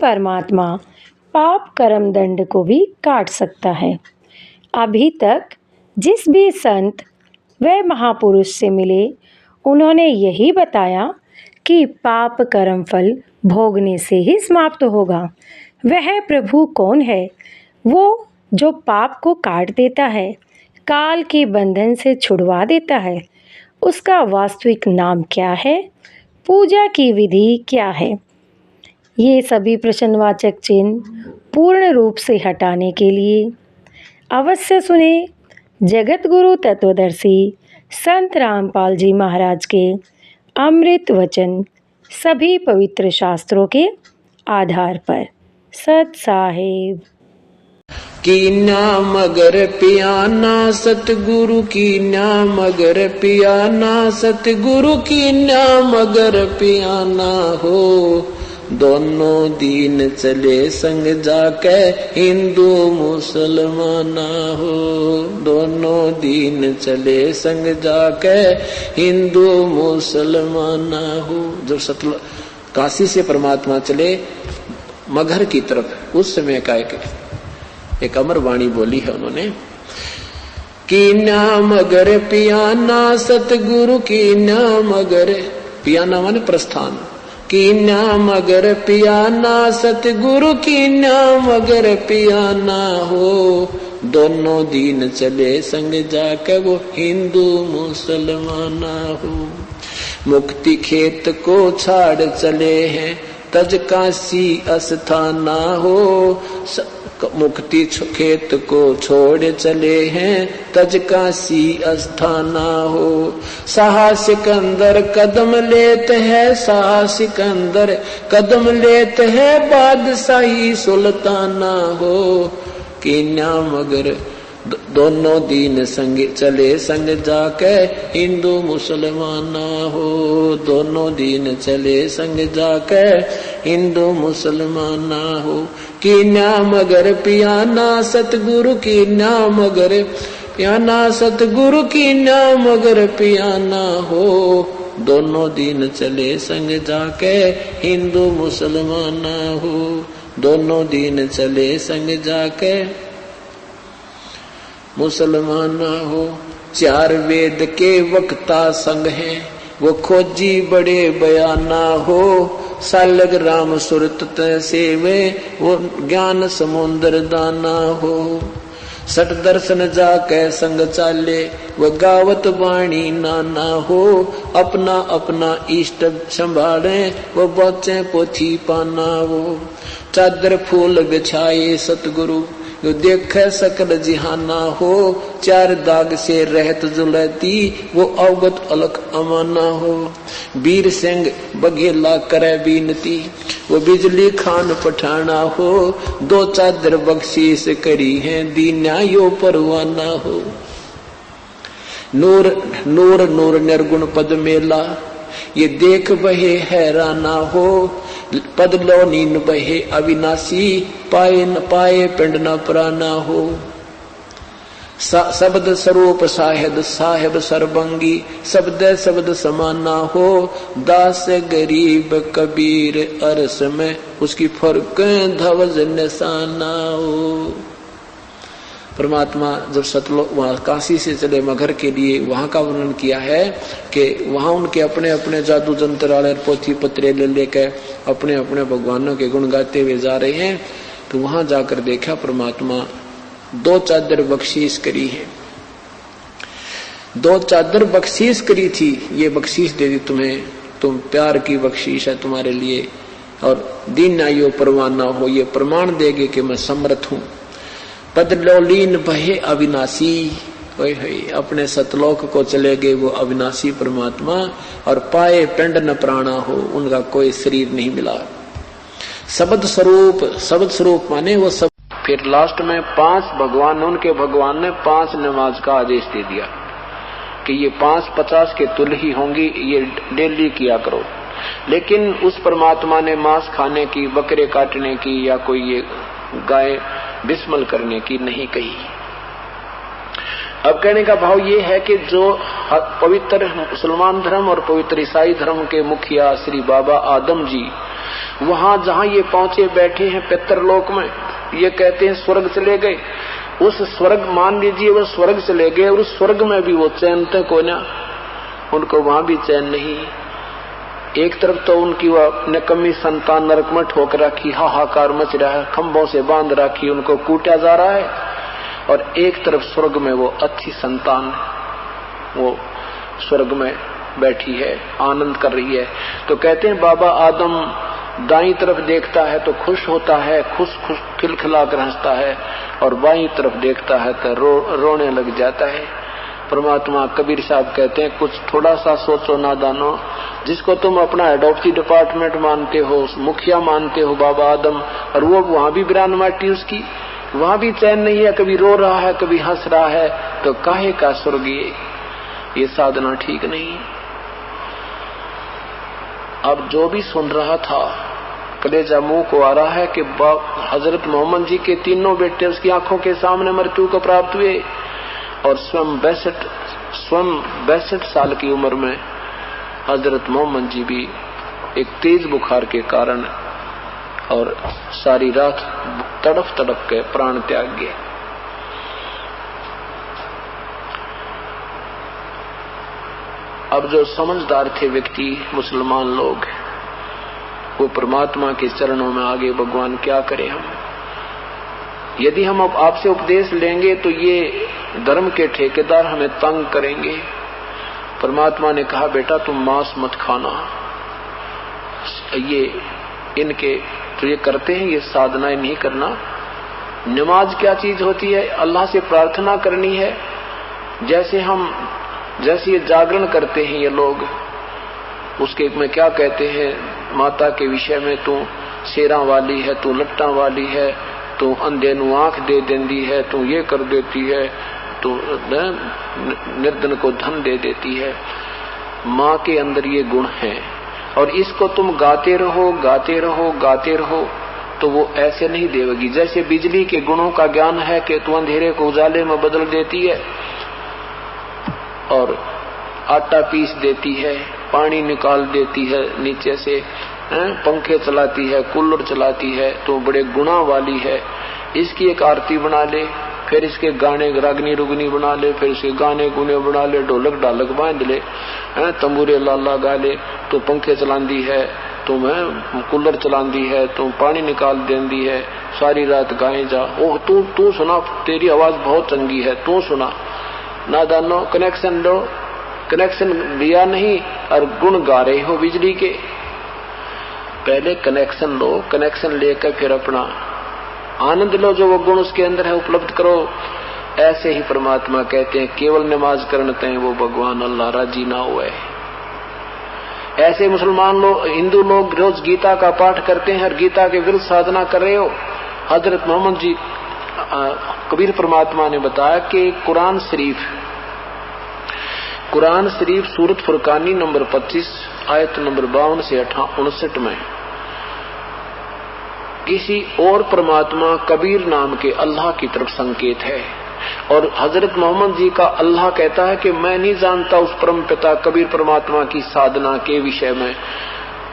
परमात्मा पाप कर्म दंड को भी काट सकता है। अभी तक जिस भी संत व महापुरुष से मिले उन्होंने यही बताया कि पाप कर्म फल भोगने से ही समाप्त होगा। वह प्रभु कौन है? वो जो पाप को काट देता है, काल के बंधन से छुड़वा देता है। उसका वास्तविक नाम क्या है? पूजा की विधि क्या है? ये सभी प्रश्नवाचक चिन्ह पूर्ण रूप से हटाने के लिए अवश्य सुने जगत गुरु तत्वदर्शी संत रामपाल जी महाराज के अमृत वचन, सभी पवित्र शास्त्रों के आधार पर। सत साहिब की नाम अगर पियाना सतगुरु की नाम अगर पियाना सतगुरु की नाम अगर पियाना हो, दोनों दीन चले संग जाके हिंदू मुसलमाना हो, दोनों दीन चले संग जाके हिंदू मुसलमाना हो। जब सतलुज काशी से परमात्मा चले मगहर की तरफ, उस समय का एक अमर वाणी बोली है उन्होंने कि नाम अगर पियाना सतगुरु की नाम अगर, पियाना माने प्रस्थान, की नाम अगर पियाना सतगुरु की नाम अगर पियाना हो, दोनों दीन चले संग जाके वो हिंदू मुसलमाना हो। मुक्ति खेत को छाड़ चले हैं तज काशी अस्थाना हो, मुक्ति खेत को छोड़ चले हैं तज काशी अस्थाना हो। साहसिक अंदर कदम लेते हैं, साहसिक अंदर कदम लेते हैं बादशाही सुल्ताना हो, कि नाम अगर दोनों दीन संग चले संग जाके हिंदू मुसलमाना हो, दोनों दीन चले संग जाके हिंदू मुसलमाना हो। कि नाम अगर पियाना सतगुरु की नाम अगर पियाना सतगुरु की नाम अगर पियाना हो, दोनों दीन चले संग जाके हिंदू मुसलमाना हो, दोनों दीन चले संग जाके मुसलमाना हो। चार वेद के वक्ता संग हैं वो खोजी बड़े बयाना हो, सालग राम सुरत सेवे वो ज्ञान समुद्र दाना हो। सट दर्शन जाके संग चाले वो गावत वाणी नाना हो, अपना अपना इष्ट संभाले वो बचे पोथी पाना हो। चादर फूल बिछाए सतगुरु जो देख सकल जिहाना हो, चार दाग से रहत जुलती वो अवगत अलख अमाना हो। वीर सिंह बघेला करे बीनती वो बिजली खान पठाना हो, दो चादर बख्शीश करी है दीन्या यो परवाना हो। नूर नूर नूर निर्गुण पद मेला ये देख बहे हैराना हो, पद लो नीन बहे अविनाशी पाए न पाए पिंड न पुराना हो। शब्द स्वरूप साहेब साहेब सरबंगी शब्द शब्द समाना हो, दास गरीब कबीर अरस में उसकी फर्क धवज निशाना हो। परमात्मा जब सतलोक वहां काशी से चले मगहर के लिए, वहां का वर्णन किया है कि वहां उनके अपने अपने जादू जंत्र वाले पोथी पत्रे ले लेकर अपने अपने भगवानों के गुण गाते हुए जा रहे हैं। तो वहां जाकर देखा परमात्मा दो चादर बख्शीश करी है, दो चादर बख्शीश करी थी, ये बख्शीश दे दी तुम्हें, तुम प्यार की बख्शीश है तुम्हारे लिए, और दीन आयो परवाना हो, ये प्रमाण देगे कि मैं समर्थ हूं। पद लोलीन बहे अविनाशी, अपने सतलोक को चले गए वो अविनाशी परमात्मा, और पाए पिंड न प्राणा हो, उनका कोई शरीर नहीं मिला। शब्द स्वरूप, शब्द स्वरूप माने वो सब। फिर लास्ट में 5 भगवान, उनके भगवान ने 5 नमाज का आदेश दे दिया कि ये 5-50 के तुल्य ही होंगी, ये डेली किया करो। लेकिन उस परमात्मा ने मांस खाने की, बकरे काटने की या कोई ये गाय बिस्मल करने की नहीं कही। अब कहने का भाव ये है कि जो पवित्र मुसलमान धर्म और पवित्र ईसाई धर्म के मुखिया श्री बाबा आदम जी, वहां जहां ये पहुंचे बैठे हैं पितरलोक में, ये कहते हैं स्वर्ग चले गए। उस स्वर्ग मान लीजिए वो स्वर्ग चले गए, और उस स्वर्ग में भी वो चैन तक हो ना, उनको वहां भी चैन नहीं। एक तरफ तो उनकी वह निकम्मी संतान नरक में ठोक रखी, हाहाकार मच रहा है, खंभों से बांध रखी, उनको कूटा जा रहा है, और एक तरफ स्वर्ग में वो अच्छी संतान वो स्वर्ग में बैठी है, आनंद कर रही है। तो कहते हैं बाबा आदम दाईं तरफ देखता है तो खुश होता है, खुश खुश खिलखिला कर हंसता है, और बाईं तरफ देखता है तो रोने लग जाता है। परमात्मा कबीर साहब कहते हैं कुछ थोड़ा सा सोचो नादानो, जिसको तुम अपना हेड ऑफ द डिपार्टमेंट मानते हो, मुखिया मानते हो बाबा आदम, और वो वहां भी बिरान माटी उसकी, वहां भी चैन नहीं है, कभी रो रहा है कभी हंस रहा है, तो काहे का स्वर्ग ये साधना ठीक नहीं। अब जो भी सुन रहा था कलेजा मुंह को आ रहा है कि हजरत मोहम्मद जी के तीनों बेटे उसकी आंखों के सामने मृत्यु को प्राप्त हुए, और स्वयं 62 साल की उम्र में हजरत मोहम्मद जी भी एक तेज बुखार के कारण और सारी रात तड़फ तड़फ के प्राण त्याग गए। अब जो समझदार थे व्यक्ति मुसलमान लोग, वो परमात्मा के चरणों में आगे भगवान क्या करें हम। यदि हम अब आपसे उपदेश लेंगे तो ये धर्म के ठेकेदार हमें तंग करेंगे। परमात्मा ने कहा बेटा तुम मांस मत खाना, ये इनके तो ये करते हैं, ये साधनाएं नहीं करना। नमाज क्या चीज होती है? अल्लाह से प्रार्थना करनी है। जैसे ये जागरण करते हैं ये लोग, उसके में क्या कहते हैं माता के विषय में, तू शेरा वाली है, तू लट्टा वाली है, तू अंधे नु आंख दे देती है, तू ये कर देती है, तू निर्धन को धन दे देती है। माँ के अंदर ये गुण है, और इसको तुम गाते रहो गाते रहो गाते रहो तो वो ऐसे नहीं देगी। जैसे बिजली के गुणों का ज्ञान है कि तू अंधेरे को उजाले में बदल देती है, और आटा पीस देती है, पानी निकाल देती है नीचे से, पंखे चलाती है, कूलर चलाती है, तो बड़े गुणा वाली है। इसकी एक आरती बना ले, फिर इसके गाने रागनी रुगनी बना ले, फिर इसके गाने गुने बना ले, ढोलक ढालक बांध ले, तंबूरे लाला गा ले, तो पंखे चलांदी है, तुम कूलर चलांदी है, तुम पानी निकाल देंदी है, सारी रात गाए जा। ओह तू सुना, तेरी आवाज बहुत चंगी है, तू सुना। नादानो कनेक्शन लो, कनेक्शन लिया नहीं और गुण गा रहे हो बिजली के। पहले कनेक्शन लो, कनेक्शन लेकर फिर अपना आनंद लो, जो वो गुण उसके अंदर है उपलब्ध करो। ऐसे ही परमात्मा कहते हैं केवल नमाज करते हैं वो भगवान अल्लाह राजी ना हुए। ऐसे मुसलमान लोग, हिंदू लोग रोज गीता का पाठ करते हैं और गीता के विरुद्ध साधना कर रहे हो। हजरत मोहम्मद जी कबीर परमात्मा ने बताया कि कुरान शरीफ सूरत फुरकानी नंबर 25 आयत नंबर 52 से 59 में किसी और परमात्मा कबीर नाम के अल्लाह की तरफ संकेत है, और हजरत मोहम्मद जी का अल्लाह कहता है कि मैं नहीं जानता उस परम पिता कबीर परमात्मा की साधना के विषय में,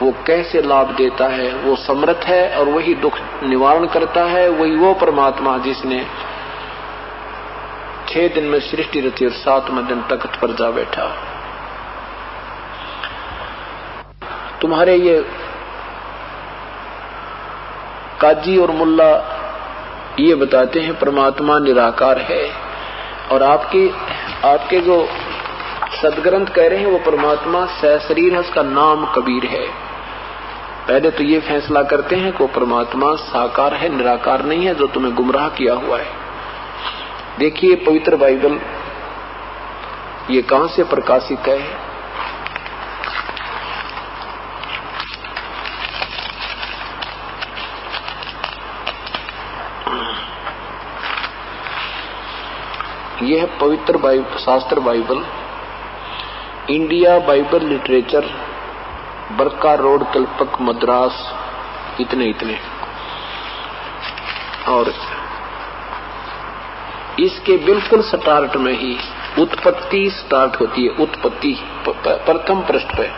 वो कैसे लाभ देता है। वो समर्थ है और वही दुख निवारण करता है। वही वो परमात्मा जिसने 6 दिन में सृष्टि रची और 7वें दिन तख्त पर जा बैठा। तुम्हारे ये काजी और मुल्ला ये बताते हैं परमात्मा निराकार है, और आपके जो सदग्रंथ कह रहे हैं वो परमात्मा सशरीर है, उसका नाम कबीर है। पहले तो ये फैसला करते हैं कि वो परमात्मा साकार है, निराकार नहीं है, जो तुम्हें गुमराह किया हुआ है। देखिए पवित्र बाइबल ये कहां से प्रकाशित है। यह है पवित्र शास्त्र बाइबल, इंडिया बाइबल लिटरेचर, बरका रोड, कल्पक, मद्रास, इतने। और इसके बिल्कुल स्टार्ट में ही उत्पत्ति स्टार्ट होती है। उत्पत्ति प्रथम पृष्ठ पे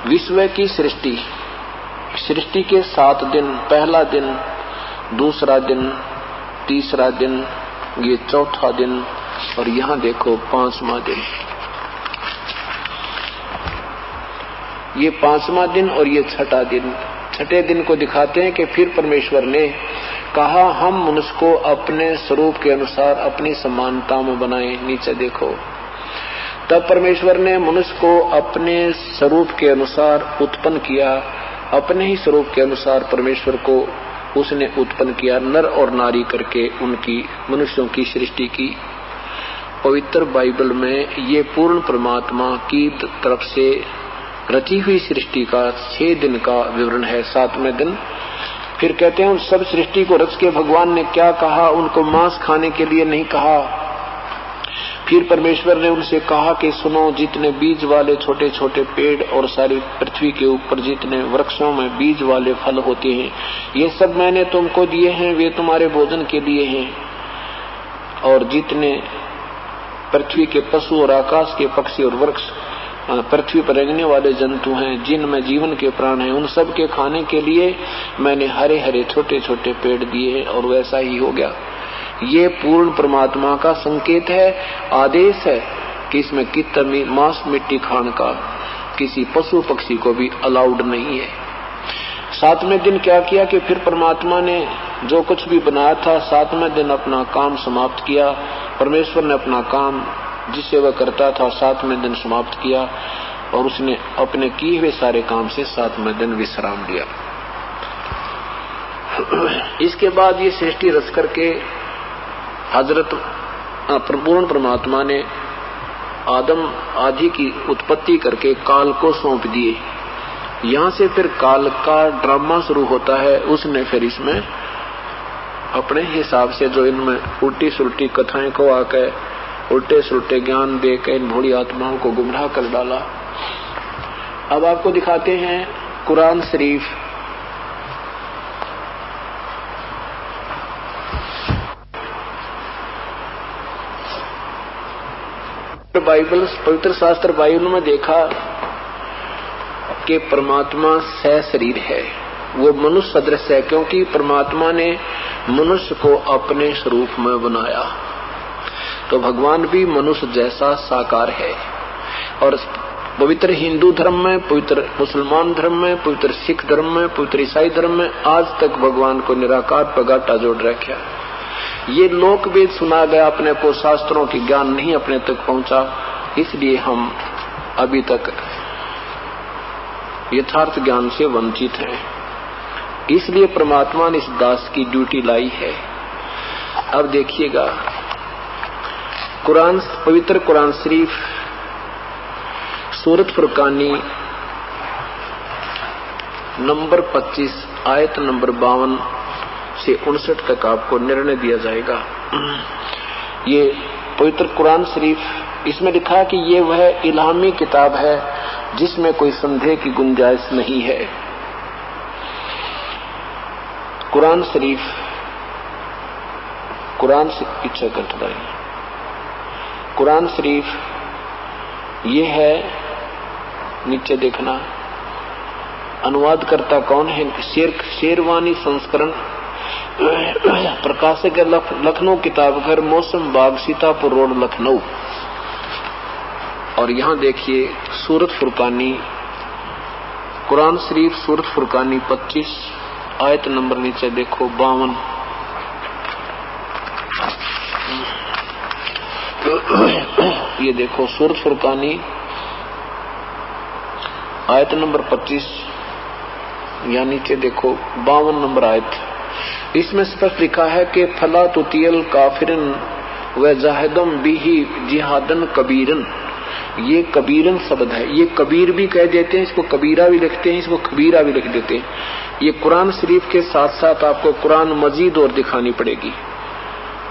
विश्व की सृष्टि सृष्टि के 7 दिन, पहला दिन, दूसरा दिन, तीसरा दिन, ये चौथा दिन, और यहाँ देखो 5वां दिन। ये 5वां दिन और ये 6ठा दिन। छठे दिन को दिखाते हैं कि फिर परमेश्वर ने कहा हम मनुष्य को अपने स्वरूप के अनुसार अपनी समानता में बनाए। नीचे देखो, तब परमेश्वर ने मनुष्य को अपने स्वरूप के अनुसार उत्पन्न किया। अपने ही स्वरूप के अनुसार परमेश्वर को उसने उत्पन्न किया, नर और नारी करके उनकी मनुष्यों की सृष्टि की। पवित्र बाइबल में ये पूर्ण परमात्मा की तरफ से रची हुई सृष्टि का 6 दिन का विवरण है। 7वें दिन फिर कहते हैं उन सब सृष्टि को रच के भगवान ने क्या कहा, उनको मांस खाने के लिए नहीं कहा। फिर परमेश्वर ने उनसे कहा कि सुनो, जितने बीज वाले छोटे छोटे पेड़ और सारी पृथ्वी के ऊपर जितने वृक्षों में बीज वाले फल होते हैं, ये सब मैंने तुमको दिए हैं, वे तुम्हारे भोजन के लिए हैं। और जितने पृथ्वी के पशु और आकाश के पक्षी और वृक्ष, पृथ्वी पर रेंगने वाले जंतु हैं, जिनमें जीवन के प्राण हैं, उन सब के खाने के लिए मैंने हरे हरे छोटे छोटे पेड़ दिए हैं। और वैसा ही हो गया। ये पूर्ण परमात्मा का संकेत है, आदेश है कि इसमें कितना मांस मिट्टी खाने का किसी पशु पक्षी को भी अलाउड नहीं है। 7वें दिन क्या किया कि फिर परमात्मा ने जो कुछ भी बनाया था 7वें दिन अपना काम समाप्त किया। परमेश्वर ने अपना काम जिससे वह करता था 7वें दिन समाप्त किया और उसने अपने किए हुए सारे काम से 7वें दिन विश्राम लिया। इसके बाद ये सृष्टि रच करके हजरत पूर्ण परमात्मा ने आदम आदि की उत्पत्ति करके काल को सौंप दिए। यहाँ से फिर काल का ड्रामा शुरू होता है। उसने फिर इसमें अपने हिसाब से जो इनमें उल्टी सुलटी कथाएं को आकर उल्टे सुलटे ज्ञान देकर इन भोली आत्माओं को गुमराह कर डाला। अब आपको दिखाते हैं कुरान शरीफ बाइबल, पवित्र शास्त्र बाइबल में देखा कि परमात्मा सशरीर है, वो मनुष्य सदृश है, क्योंकि परमात्मा ने मनुष्य को अपने स्वरूप में बनाया। तो भगवान भी मनुष्य जैसा साकार है। और पवित्र हिंदू धर्म में, पवित्र मुसलमान धर्म में, पवित्र सिख धर्म में, पवित्र ईसाई धर्म में आज तक भगवान को निराकार प्रगाटा जोड़ रखा। ये लोक वेद सुना गया, अपने को शास्त्रों की ज्ञान नहीं अपने तक पहुंचा, इसलिए हम अभी तक यथार्थ ज्ञान से वंचित हैं। इसलिए परमात्मा ने इस दास की ड्यूटी लाई है। अब देखिएगा कुरान, पवित्र कुरान शरीफ सूरत फुरकानी नंबर 25 आयत नंबर 52 से 59 तक आपको निर्णय दिया जाएगा। ये पवित्र कुरान शरीफ, इसमें लिखा है कि ये वह इल्हामी किताब है जिसमें कोई संदेह की गुंजाइश नहीं है। कुरान शरीफ, कुरान से पीछे करता है। कुरान शरीफ ये है, नीचे देखना, अनुवादकर्ता कौन है? शेरवानी संस्करण, प्रकाशक लखनऊ किताबघर, मौसम बाग, सीतापुर रोड, लखनऊ। और यहाँ देखिए सूरत फुरकानी, कुरान शरीफ सूरत फुरकानी 25 आयत नंबर नीचे देखो 52। ये देखो सूरत फुरकानी आयत नंबर 25, या नीचे देखो 52 नंबर आयत। इसमें स्पष्ट लिखा है कि फला तुतियल काफिरन व जाहिदम बिही जिहादन कबीरन। ये कबीरन शब्द है, ये कबीर भी कह देते हैं, इसको कबीरा भी लिखते हैं, इसको खबीरा भी लिख देते हैं। ये कुरान शरीफ के साथ साथ आपको कुरान मजीद और दिखानी पड़ेगी।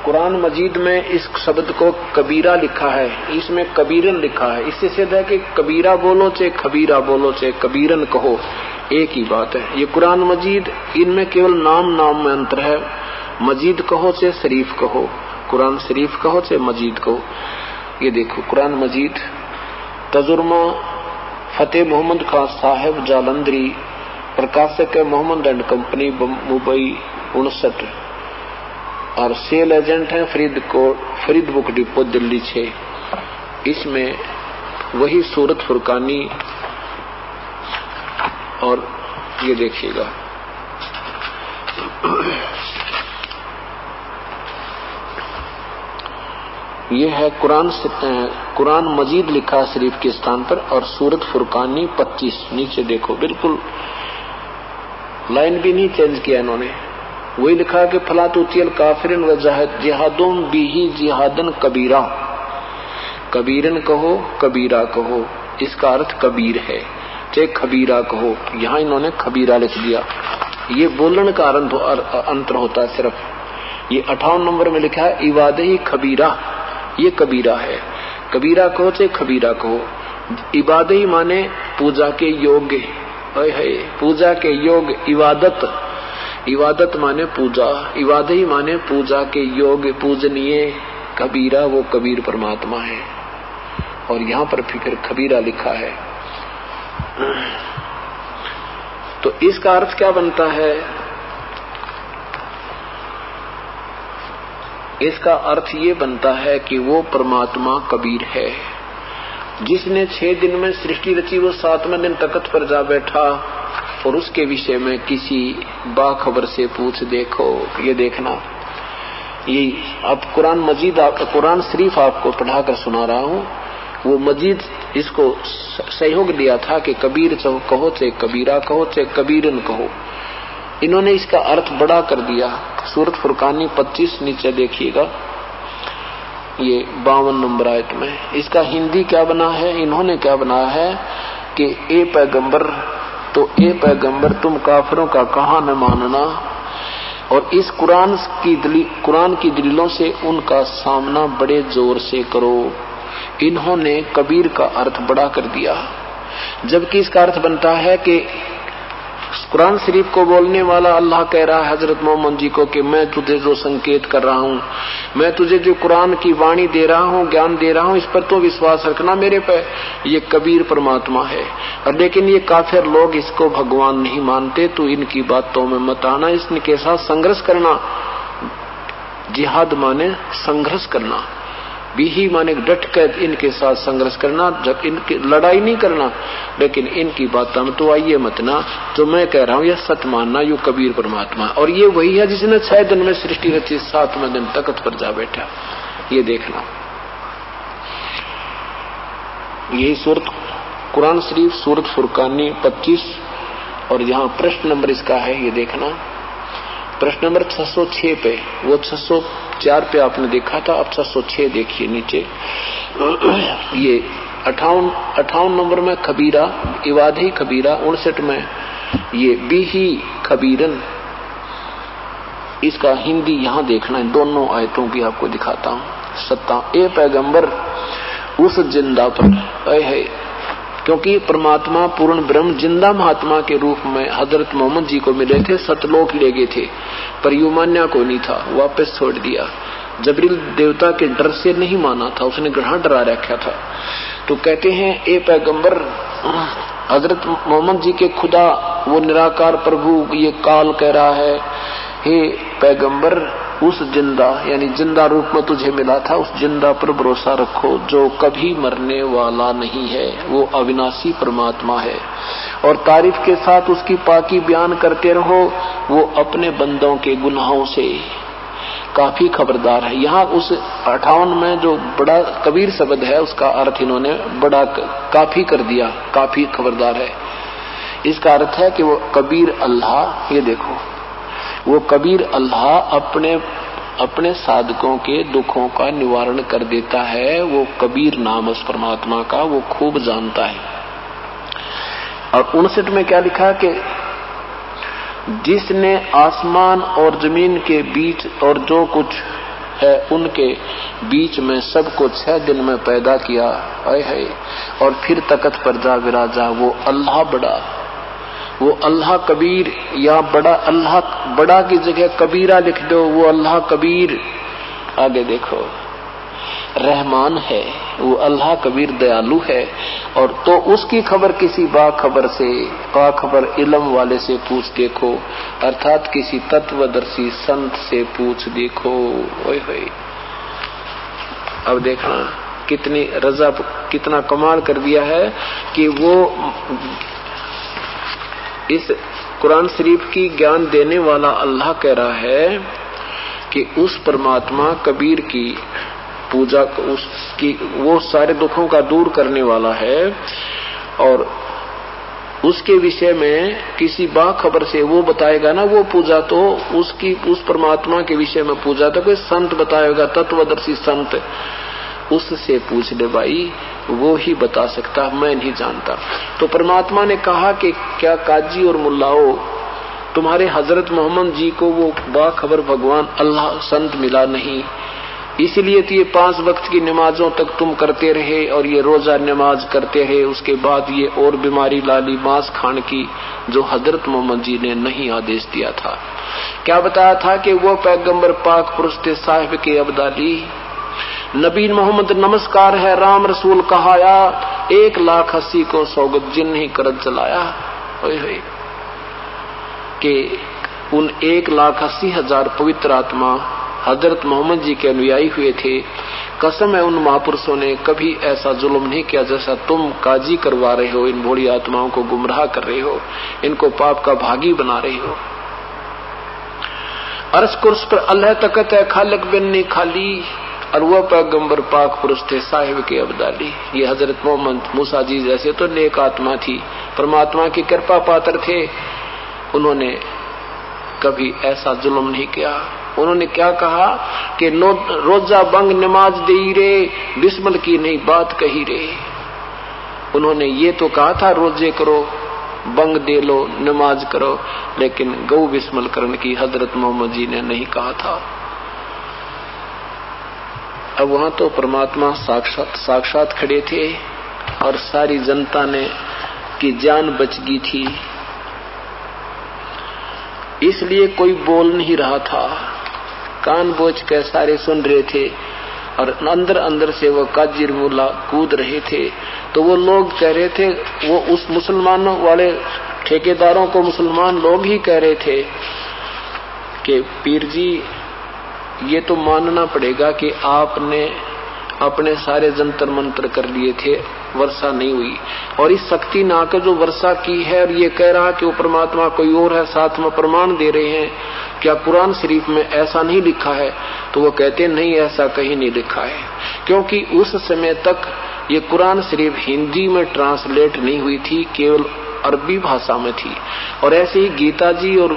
कुरान मजीद में इस शब्द को कबीरा लिखा है, इसमें कबीरन लिखा है। इससे सिद्ध है कि कबीरा बोलो चाहे खबीरा बोलो चाहे कबीरन कहो, एक ही बात है। ये कुरान मजीद, इनमें केवल नाम में अंतर है। मजीद कहो चाहे शरीफ कहो, कुरान शरीफ कहो चाहे मजीद कहो। ये देखो कुरान मजीद, तजुर्मा फतेह मोहम्मद खान साहब जालंधरी, प्रकाशक है मोहम्मद एंड कंपनी मुंबई 59 और सेल एजेंट है फरीद बुक डिपो दिल्ली 6। इसमें वही सूरत फुरकानी और ये देखिएगा ये है कुरान मजीद लिखा शरीफ के स्थान पर और सूरत फुरकानी 25 नीचे देखो, बिल्कुल लाइन भी नहीं चेंज किया इन्होंने, वही लिखा कि फला तुतियल काफिरन व जिहादुम बिही जिहादन कबीरा, कबीरन कहो कबीरा कहो, इसका अर्थ कबीर है, चाहे खबीरा कहो, यहाँ इन्होंने खबीरा लिख दिया। ये बोलने का अंतर होता है सिर्फ। ये 58 नंबर में लिखा है इबादही खबीरा, ये कबीरा है, कबीरा कहो चाहे खबीरा कहो। इबादही माने पूजा के योग्य, पूजा के योग्य, इबादत माने पूजा, इबादही माने पूजा के योग्य पूजनीय, कबीरा वो कबीर परमात्मा है। और यहाँ पर फिर खबीरा लिखा है। तो इसका अर्थ क्या बनता है? इसका अर्थ ये बनता है कि वो परमात्मा कबीर है जिसने 6 दिन में सृष्टि रची, वो 7वें दिन तख्त पर जा बैठा और उसके विषय में किसी बाखबर से पूछ देखो। ये देखना, ये अब कुरान शरीफ आपको पढ़ाकर सुना रहा हूँ। वो मजीद इसको सहयोग दिया था कि कबीर कहो चाहे कबीरा कहो चाहे कबीरन कहो। इन्होंने इसका अर्थ बड़ा कर दिया। सूरत फुरकानी 25 नीचे देखिएगा, ये 52 नंबर आयत में इसका हिंदी क्या बना है, इन्होंने क्या बनाया है कि ए पैगंबर, तो ए पैगंबर तुम काफिरों का कहा न मानना, और इस कुरान की दलीलों से उनका सामना बड़े जोर से करो। इन्होंने कबीर का अर्थ बड़ा कर दिया, जबकि इसका अर्थ बनता है कि कुरान शरीफ को बोलने वाला अल्लाह कह रहा है हजरत मोहम्मद जी को कि मैं तुझे जो संकेत कर रहा हूँ, मैं तुझे जो कुरान की वाणी दे रहा हूँ, ज्ञान दे रहा हूँ, इस पर तो विश्वास रखना मेरे पे। ये कबीर परमात्मा है। और लेकिन ये काफिर लोग इसको भगवान नहीं मानते, तो इनकी बातों में मत आना, इनके साथ संघर्ष करना। जिहाद माने संघर्ष करना, बिही माने डट कर इनके साथ संघर्ष करना, जब इनकी लड़ाई नहीं करना, लेकिन इनकी बातों में तो आइए मत ना। जो मैं कह रहा हूँ यह सत्य मानना, यू कबीर परमात्मा। और ये वही है जिसने 6 दिन में सृष्टि रची, 7वें दिन तख्त पर जा बैठा। ये देखना, यही सूरत कुरान शरीफ सूरत फुरकानी 25 और यहाँ प्रश्न नंबर इसका है, ये देखना प्रश्न नंबर 606 पे, वो 604 पे आपने देखा था, अब 606 देखिए नीचे। ये 58 नंबर में खबीरा, इवादी खबीरा, 59 में ये बिही खबीरन, इसका हिंदी यहाँ देखना है। दोनों आयतों की आपको दिखाता हूँ। ए पैगंबर उस जिंदा पर है, क्योंकि परमात्मा पूर्ण ब्रह्म जिंदा महात्मा के रूप में हजरत मोहम्मद जी को मिले थे, सतलोक ले गए थे, पर युमान्या को नहीं था, वापस छोड़ दिया। जबरील देवता के डर से नहीं माना था, उसने ग्रहण डरा रखा था। तो कहते हैं ए पैगंबर, हजरत मोहम्मद जी के खुदा वो निराकार प्रभु ये काल कह रहा है, हे पैगंबर उस जिंदा यानी जिंदा रूप में तुझे मिला था, उस जिंदा पर भरोसा रखो जो कभी मरने वाला नहीं है, वो अविनाशी परमात्मा है। और तारीफ के साथ उसकी पाकी बयान करते रहो, वो अपने बंदों के गुनाहों से काफी खबरदार है। यहाँ उस 58 में जो बड़ा कबीर शब्द है उसका अर्थ इन्होंने बड़ा काफी कर दिया, काफी खबरदार है। इसका अर्थ है कि वो कबीर अल्लाह, ये देखो वो कबीर अल्लाह अपने साधकों के दुखों का निवारण कर देता है। वो कबीर नाम उस परमात्मा का वो खूब जानता है। और 59 में क्या लिखा कि जिसने आसमान और जमीन के बीच और जो कुछ है उनके बीच में सब को 6 दिन में पैदा किया है और फिर तख्त पर जा विराजा, वो अल्लाह बड़ा, वो अल्लाह कबीर। या बड़ा अल्लाह बड़ा की जगह कबीरा लिख दो, वो अल्लाह कबीर। आगे देखो रहमान है, वो अल्लाह कबीर दयालु है। और तो उसकी खबर किसी बाखबर इल्म वाले से पूछ देखो, अर्थात किसी तत्वदर्शी संत से पूछ देखो। ओए होए, अब देखना कितनी रजा, कितना कमाल कर दिया है कि वो इस कुरान शरीफ की ज्ञान देने वाला अल्लाह कह रहा है कि उस परमात्मा कबीर की पूजा, उसकी, वो सारे दुखों का दूर करने वाला है। और उसके विषय में किसी बाखबर से वो बताएगा ना, वो पूजा तो उसकी, उस परमात्मा के विषय में पूजा तो कोई संत बताएगा, तत्वदर्शी संत, उससे पूछ ले भाई, वो ही बता सकता, मैं नहीं जानता। तो परमात्मा ने कहा कि क्या काजी और मुल्लाओं, तुम्हारे हजरत मोहम्मद जी को वो बाखबर भगवान अल्लाह संत मिला नहीं, इसलिए तो ये 5 वक्त की नमाजों तक तुम करते रहे और ये रोजा नमाज करते रहे। उसके बाद ये और बीमारी लाली मांस खान की, जो हजरत मोहम्मद जी ने नहीं आदेश दिया था। क्या बताया था कि वो पैगंबर पाक पुरुष थे, साहिब के अब्दाली नबी मोहम्मद नमस्कार है, राम रसूल कहाया, 1,80,000 को सौगत जिन नहीं करत चलाया। कि उन 1,80,000 पवित्र आत्मा हजरत मोहम्मद जी के अनुयायी हुए थे। कसम है उन महापुरुषों ने कभी ऐसा जुल्म नहीं किया जैसा तुम काजी करवा रहे हो, इन भोली आत्माओं को गुमराह कर रहे हो, इनको पाप का भागी बना रहे हो। अर्श कुर्स पर अल्लाह तकत है, खालिक बिन नहीं खाली, और वह पैगंबर पाक पुरुष थे, साहिब के अब्दाली। ये हजरत मोहम्मद मूसा जी जैसे तो नेक आत्मा थी, परमात्मा की कृपा पात्र थे, उन्होंने कभी ऐसा जुल्म नहीं किया। उन्होंने क्या कहा कि रोजा बंग नमाज दे रे, बिस्मिल की नहीं बात कही रे। उन्होंने ये तो कहा था रोजे करो, बंग दे लो, नमाज करो, लेकिन गौ बिस्मिल करने की हजरत मोहम्मद जी ने नहीं कहा था। अब वहां तो परमात्मा साक्षात खड़े थे और सारी जनता ने की जान बच गई थी, इसलिए कोई बोल नहीं रहा था, कान बोझ के सारे सुन रहे थे। और अंदर अंदर से वो काजी मुल्ला कूद रहे थे। तो वो लोग कह रहे थे, वो उस मुसलमानों वाले ठेकेदारों को मुसलमान लोग ही कह रहे थे कि पीर जी ये तो मानना पड़ेगा कि आपने अपने सारे जंतर मंत्र कर लिए थे, वर्षा नहीं हुई, और इस शक्ति ना के जो वर्षा की है, और ये कह रहा कि वो परमात्मा कोई और है, साथ में प्रमाण दे रहे हैं, क्या कुरान शरीफ में ऐसा नहीं लिखा है? तो वो कहते नहीं, ऐसा कहीं नहीं लिखा है, क्योंकि उस समय तक ये कुरान शरीफ हिंदी में ट्रांसलेट नहीं हुई थी, केवल अरबी भाषा में थी। और ऐसे ही गीता जी और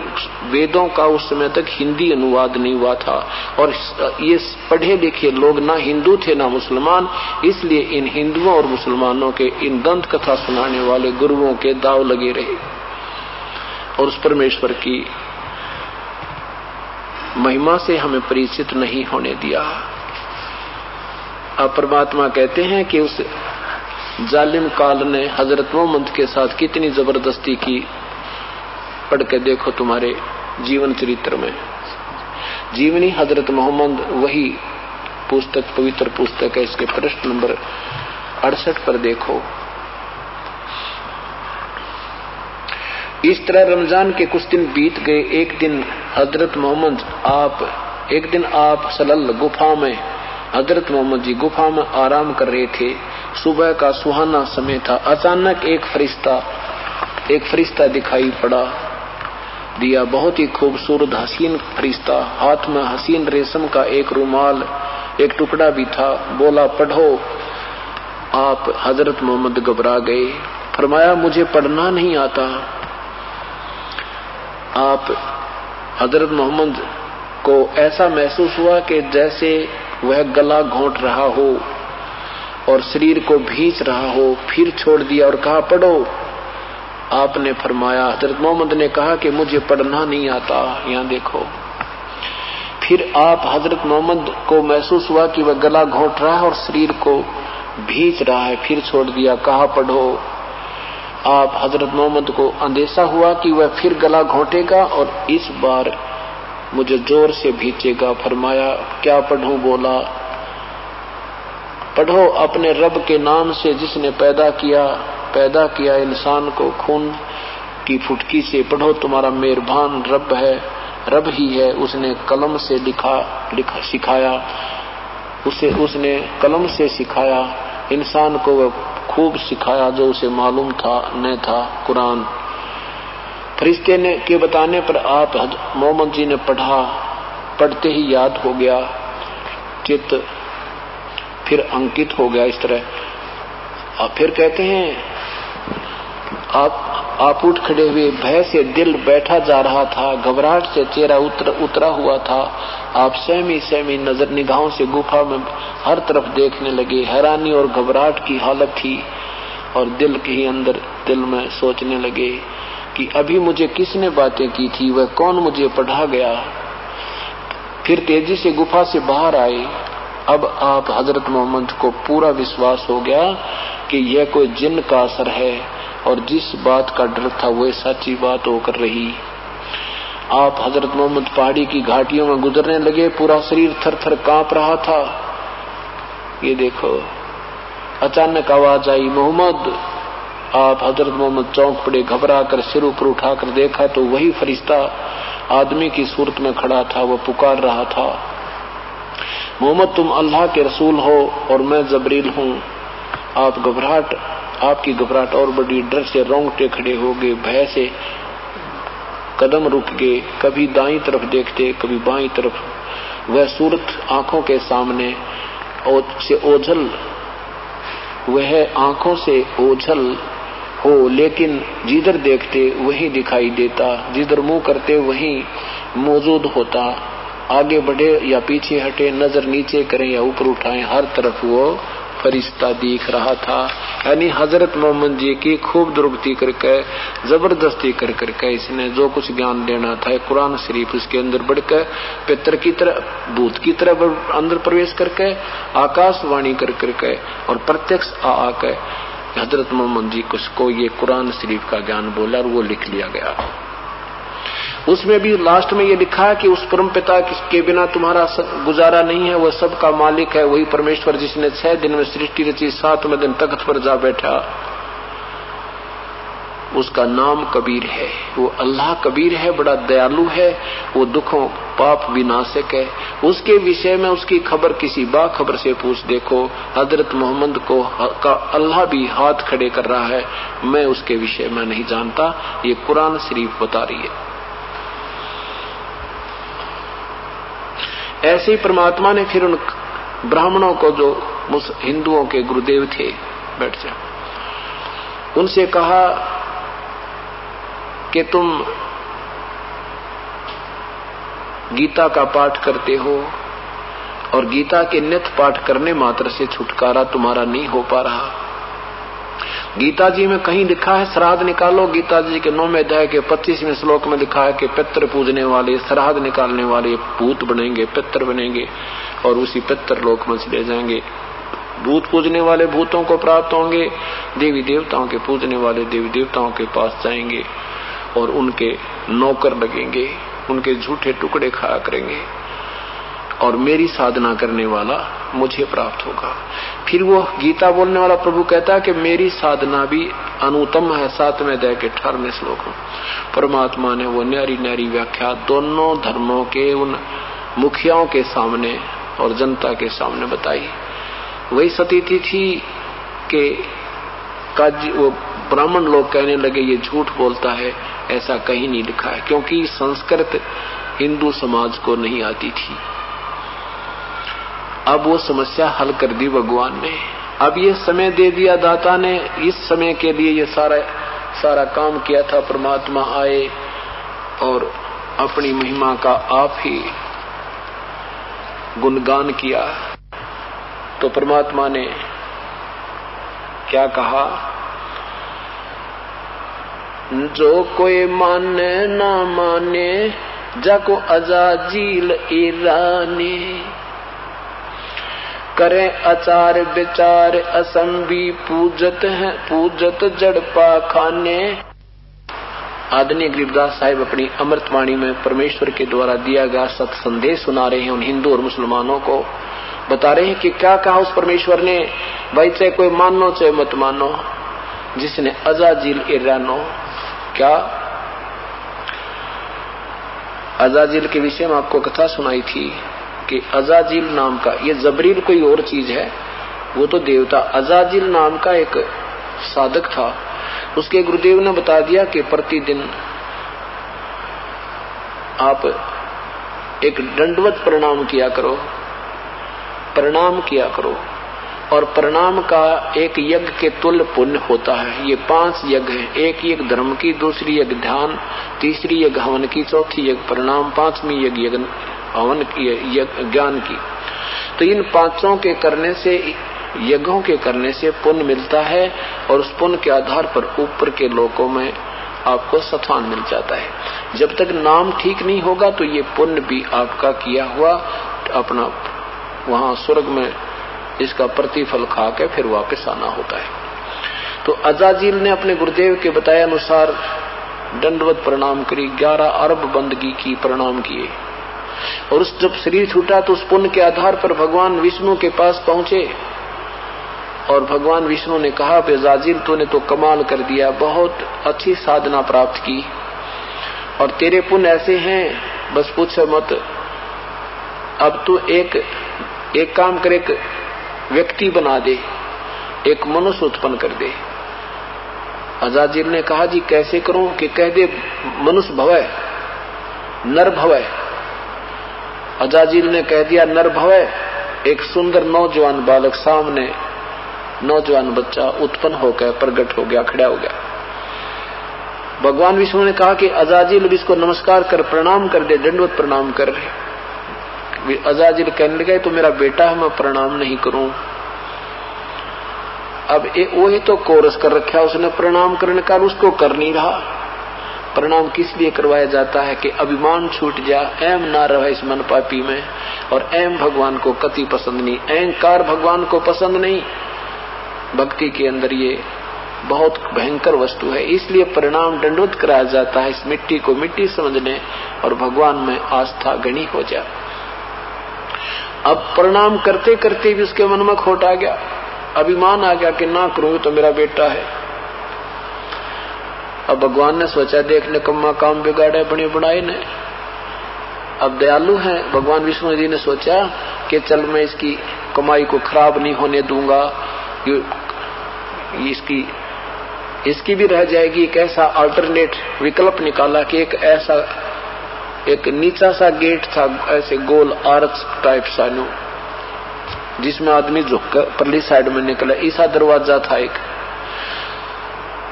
वेदों का उस समय तक हिंदी अनुवाद नहीं हुआ था, और ये पढ़े लिखे लोग ना हिंदू थे ना मुसलमान, इसलिए इन हिंदुओं और मुसलमानों के इन दंत कथा सुनाने वाले गुरुओं के दाव लगे रहे और उस परमेश्वर की महिमा से हमें परिचित नहीं होने दिया। अब परमात्मा कहते हैं कि उस जालिम काल ने हजरत मोहम्मद के साथ कितनी जबरदस्ती की, पढ़ के देखो तुम्हारे जीवन चरित्र में। जीवनी हजरत मोहम्मद वही पुस्तक, पवित्र पुस्तक है, इसके पृष्ठ नंबर 68 पर देखो। इस तरह रमजान के कुछ दिन बीत गए। एक दिन आप सलल गुफा में, हजरत मोहम्मद जी गुफा में आराम कर रहे थे। सुबह का सुहाना समय था। अचानक एक फरिश्ता दिखाई पड़ा दिया, बहुत ही खूबसूरत हसीन फरिश्ता, हाथ में हसीन रेशम का एक रुमाल, एक टुकड़ा भी था। बोला पढ़ो। आप हजरत मोहम्मद घबरा गए, फरमाया मुझे पढ़ना नहीं आता। आप हजरत मोहम्मद को ऐसा महसूस हुआ कि जैसे वह गला घोंट रहा हो और शरीर को भींच रहा हो। फिर छोड़ दिया और कहा पढ़ो। आपने फरमाया, हजरत मोहम्मद ने कहा कि मुझे पढ़ना नहीं आता। यहाँ देखो, फिर आप हजरत मोहम्मद को महसूस हुआ कि वह गला घोंट रहा है और शरीर को भींच रहा है। फिर छोड़ दिया, कहा पढ़ो। आप हजरत मोहम्मद को अंदेशा हुआ कि वह फिर गला घोंटेगा और इस बार मुझे जोर से भींचेगा। फरमाया क्या पढ़ूं? बोला पढ़ो अपने रब के नाम से जिसने पैदा किया इंसान को खून की फुटकी से। पढ़ो तुम्हारा मेहरबान रब है, रब ही है, उसने कलम से लिखा सिखाया, उसने कलम से सिखाया इंसान को, वह खूब सिखाया जो उसे मालूम था न था, कुरान। फरिश्ते ने के बताने पर आप मोहम्मद जी ने पढ़ा, पढ़ते ही याद हो गया, चित्त फिर अंकित हो गया इस तरह। और फिर कहते हैं आप उठ खड़े हुए, भय से दिल बैठा जा रहा था, घबराहट से चेहरा उतरा हुआ था। आप सहमी नजर निगाहों से गुफा में हर तरफ देखने लगे। हैरानी और घबराहट की हालत थी और दिल के ही अंदर दिल में सोचने लगे कि अभी मुझे किसने बातें की थी, वह कौन मुझे पढ़ा गया। फिर तेजी से गुफा से बाहर आए। अब आप हजरत मोहम्मद को पूरा विश्वास हो गया कि यह कोई जिन्न का असर है और जिस बात का डर था वह सच्ची बात होकर रही। आप हजरत मोहम्मद पहाड़ी की घाटियों में गुजरने लगे, पूरा शरीर थर थर कांप रहा था। ये देखो, अचानक आवाज आई, मोहम्मद। आप हजरत मोहम्मद चौंक पड़े, घबरा कर सिर ऊपर उठाकर देखा तो वही फरिश्ता आदमी की सूरत में खड़ा था। वह पुकार रहा था, मोहम्मद तुम अल्लाह के रसूल हो और मैं जबरील हूँ। आपकी घबराहट और बड़ी, डर से रोंगटे खड़े हो गए, भय से कदम रुक गए, कभी दाईं तरफ देखते कभी बाईं तरफ। वह सूरत आंखों के सामने से ओझल, वह आंखों से ओझल हो, लेकिन जिधर देखते वही दिखाई देता, जिधर मुंह करते वही मौजूद होता। आगे बढ़े या पीछे हटे, नजर नीचे करें या ऊपर उठाएं, हर तरफ वो फरिश्ता दिख रहा था। यानी हजरत मोहम्मद जी की खूब दुर्गति करके, जबरदस्ती कर करके इसने जो कुछ ज्ञान देना था कुरान शरीफ उसके अंदर बढ़कर, पितर की तरह भूत की तरह अंदर प्रवेश करके, आकाशवाणी कर करके और प्रत्यक्ष आकर हजरत मोहम्मद जी को ये कुरान शरीफ का ज्ञान बोला और वो लिख लिया गया। उसमें भी लास्ट में ये लिखा है कि उस परम पिता के बिना तुम्हारा गुजारा नहीं है, वह सबका मालिक है, वही परमेश्वर जिसने 6 दिन में सृष्टि रची, 7वें दिन तख्त पर जा बैठा। उसका नाम कबीर है, वो अल्लाह कबीर है, बड़ा दयालु है, वो दुखों पाप विनाशक है। उसके विषय में उसकी खबर किसी बाखबर से पूछ देखो। हजरत मोहम्मद को का अल्लाह भी हाथ खड़े कर रहा है, मैं उसके विषय में नहीं जानता, ये कुरान शरीफ बता रही है। ऐसे ही परमात्मा ने फिर उन ब्राह्मणों को, जो हिंदुओं के गुरुदेव थे, बैठ जाओ, उनसे कहा कि तुम गीता का पाठ करते हो और गीता के नित्य पाठ करने मात्र से छुटकारा तुम्हारा नहीं हो पा रहा। गीता जी में कहीं लिखा है श्राद्ध निकालो, गीता जी के 9वें अध्याय के 25वें श्लोक में लिखा है कि पितृ पूजने वाले, श्राद्ध निकालने वाले भूत बनेंगे, पितृ बनेंगे और उसी पितृ लोक में चले जाएंगे। भूत पूजने वाले भूतों को प्राप्त होंगे, देवी देवताओं के पूजने वाले देवी देवताओं के पास जाएंगे और उनके नौकर लगेंगे, उनके झूठे टुकड़े खाया करेंगे और मेरी साधना करने वाला मुझे प्राप्त होगा। फिर वो गीता बोलने वाला प्रभु कहता है कि मेरी साधना भी अनुत्तम है। 7वें अध्याय के 18वें श्लोक में परमात्मा ने वो न्यारी न्यारी व्याख्या दोनों धर्मों के उन मुखियाओं के सामने और जनता के सामने बताई। वही स्थिति थी कि वो ब्राह्मण लोग कहने लगे ये झूठ बोलता है, ऐसा कहीं नहीं लिखा है, क्योंकि संस्कृत हिंदू समाज को नहीं आती थी। अब वो समस्या हल कर दी भगवान ने। अब ये समय दे दिया दाता ने, इस समय के लिए ये सारा काम किया था। परमात्मा आए और अपनी महिमा का आप ही गुणगान किया। तो परमात्मा ने क्या कहा, जो कोई माने ना माने जाको अजाजील ईरानी, करे आचार विचार असंभी पूजत जड़पा खाने। आदरणीय गरीबदास साहिब अपनी अमृतवाणी में परमेश्वर के द्वारा दिया गया सत संदेश सुना रहे हैं उन हिंदू और मुसलमानों को बता रहे हैं कि क्या कहा उस परमेश्वर ने, भाई चाहे कोई मानो चाहे मत मानो, जिसने अजाजिल इरानो, क्या अजाजिल के विषय में आपको कथा सुनाई थी कि अजाजिल नाम का, ये जबरील कोई और चीज है, वो तो देवता। अजाजिल नाम का एक साधक था, उसके गुरुदेव ने बता दिया कि प्रतिदिन आप एक दंडवत प्रणाम किया करो, प्रणाम किया करो, और प्रणाम का एक यज्ञ के तुल्य पुण्य होता है। ये 5 यज्ञ हैं, एक यज्ञ धर्म की, दूसरी यज्ञ ध्यान, तीसरी यज्ञ हवन की, चौथी यज्ञ प्रणाम, 5वीं यज्ञ हवन की, ज्ञान की। तो इन 5 के करने से, यज्ञों के करने से पुण्य मिलता है, और उस पुण्य के आधार पर ऊपर के लोकों में आपको स्थान मिल जाता है। जब तक नाम ठीक नहीं होगा तो ये पुण्य भी आपका किया हुआ अपना वहां स्वर्ग में इसका प्रतिफल खा के फिर वापस आना होता है। तो अजाजिल ने अपने गुरुदेव के बताए अनुसार दंडवत प्रणाम करी, 11 अरब बंदगी की, प्रणाम किए, और उस जब शरीर छूटा तो उस पुण्य के आधार पर भगवान विष्णु के पास पहुंचे, और भगवान विष्णु ने कहा, अजाजिल तूने तो कमाल कर दिया, बहुत अच्छी साधना प्राप्त की, और तेरे पुण्य ऐसे हैं बस पूछ मत। अब तू एक काम कर, एक व्यक्ति बना दे, एक मनुष्य उत्पन्न कर दे। अजाजिल ने कहा, जी कैसे करूं? कि कह दे मनुष्य भवय, नर भवय। अजाजिल ने कह दिया नर भवय। एक सुंदर नौजवान बालक सामने, नौजवान बच्चा उत्पन्न होकर प्रकट हो गया, खड़ा हो गया। भगवान विष्णु ने कहा कि अजाजिल इसको नमस्कार कर, प्रणाम कर दे, दंडवत प्रणाम कर। अजाजिल कहने लगा तो मेरा बेटा है, मैं प्रणाम नहीं करूं। अब वही तो कोरस कर रखा उसने प्रणाम करने का, उसको कर नहीं रहा। प्रणाम किस लिए करवाया जाता है कि अभिमान छूट जा, एम ना रहे इस मन पापी में, और एम भगवान को कति पसंद नहीं, अहंकार भगवान को पसंद नहीं। भक्ति के अंदर ये बहुत भयंकर वस्तु है, इसलिए प्रणाम दंडवत कराया जाता है, इस मिट्टी को मिट्टी समझने और भगवान में आस्था गणी हो जाए। अब प्रणाम करते करते भी उसके मन में खोट आ गया, अभिमान आ गया कि ना करूं तो मेरा बेटा है। अब भगवान ने सोचा, देखने कम्मा काम बिगाड़े बने बनाए ने। अब दयालु हैं भगवान विष्णु जी ने सोचा कि चल मैं इसकी कमाई को खराब नहीं होने दूंगा, इसकी भी रह जाएगी। एक ऐसा अल्टरनेट विकल्प निकाला कि एक ऐसा एक नीचा सा गेट था, ऐसे गोल आर्च टाइप सा, जिसमें आदमी झुककर परली साइड में निकला, ऐसा दरवाजा था एक।